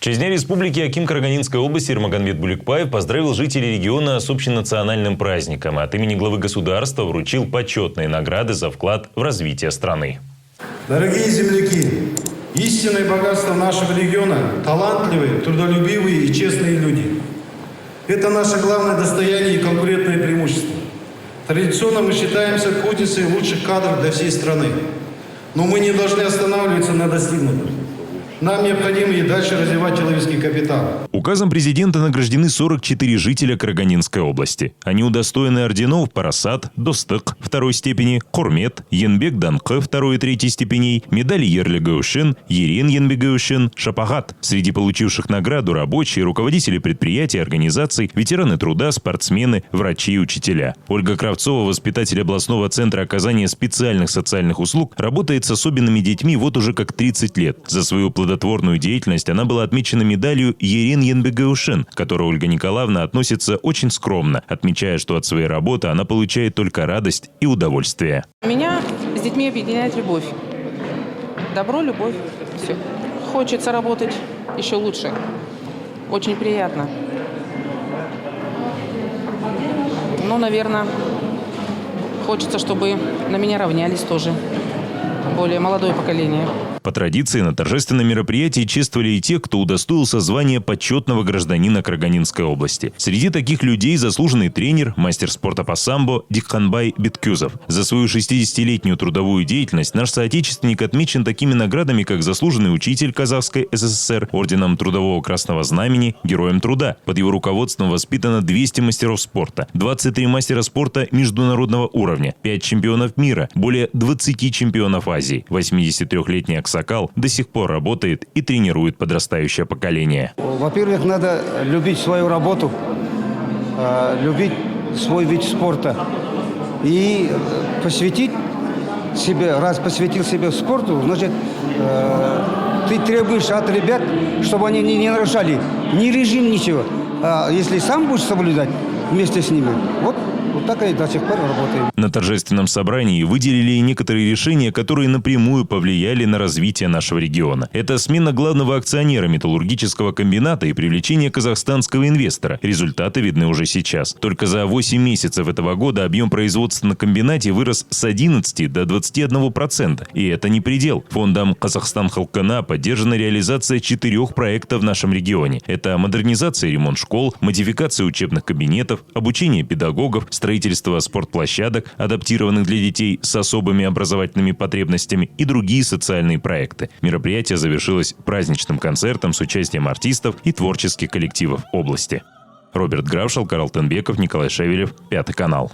честь Дня Республики аким Караганинской области Эрмагомед Буликпаев поздравил жителей региона с общенациональным праздником, а от имени главы государства вручил почетные награды за вклад в развитие страны. Дорогие земляки, истинное богатство нашего региона – талантливые, трудолюбивые и честные люди. Это наше главное достояние и конкурентное преимущество. Традиционно мы считаемся кузницей лучших кадров для всей страны. Но мы не должны останавливаться на достигнутом. Нам необходимо и дальше развивать человеческий капитал. Указом президента награждены 44 жителя Караганинской области. Они удостоены орденов Парасат, Достык второй степени, Курмет, Янбек Данкы второй и третьей степеней, медали Ерлигаушин, Ерен Янбегаушин, Шапагат. Среди получивших награду рабочие, руководители предприятий, организаций, ветераны труда, спортсмены, врачи и учителя. Ольга Кравцова, воспитатель областного центра оказания специальных социальных услуг, работает с особенными детьми вот уже как 30 лет. За свою плодотворную деятельность она была отмечена медалью Ерен Янбегаушин, к которой Ольга Николаевна относится очень скромно, отмечая, что от своей работы она получает только радость и удовольствие. Меня с детьми объединяет любовь. Добро, любовь. Все. Хочется работать еще лучше. Очень приятно. Ну, наверное, хочется, чтобы на меня равнялись тоже более молодое поколение. По традиции на торжественном мероприятии чествовали и тех, кто удостоился звания почетного гражданина Караганинской области. Среди таких людей заслуженный тренер, мастер спорта по самбо Дикханбай Биткюзов. За свою 60-летнюю трудовую деятельность наш соотечественник отмечен такими наградами, как заслуженный учитель Казахской ССР, орденом Трудового Красного Знамени, Героем труда. Под его руководством воспитано 200 мастеров спорта, 23 мастера спорта международного уровня, 5 чемпионов мира, более 20 чемпионов Азии. 83-летний Аксакал до сих пор работает и тренирует подрастающее поколение. Во-первых, надо любить свою работу, любить свой вид спорта и посвятить себя, раз посвятил себя спорту, значит, ты требуешь от ребят, чтобы они не нарушали ни режим, ничего. А если сам будешь соблюдать вместе с ними, вот так и до сих пор работаем. На торжественном собрании выделили и некоторые решения, которые напрямую повлияли на развитие нашего региона. Это смена главного акционера металлургического комбината и привлечение казахстанского инвестора. Результаты видны уже сейчас. Только за 8 месяцев этого года объем производства на комбинате вырос с 11 до 21%. И это не предел. Фондом Казахстан Халкана поддержана реализация 4 проектов в нашем регионе. Это модернизация и ремонт школ, модификация учебных кабинетов, обучение педагогов, строительство спортплощадок, адаптированных для детей с особыми образовательными потребностями и другие социальные проекты. Мероприятие завершилось праздничным концертом с участием артистов и творческих коллективов области. Роберт Гравшал, Карл Тенбеков, Николай Шевелев, Пятый канал.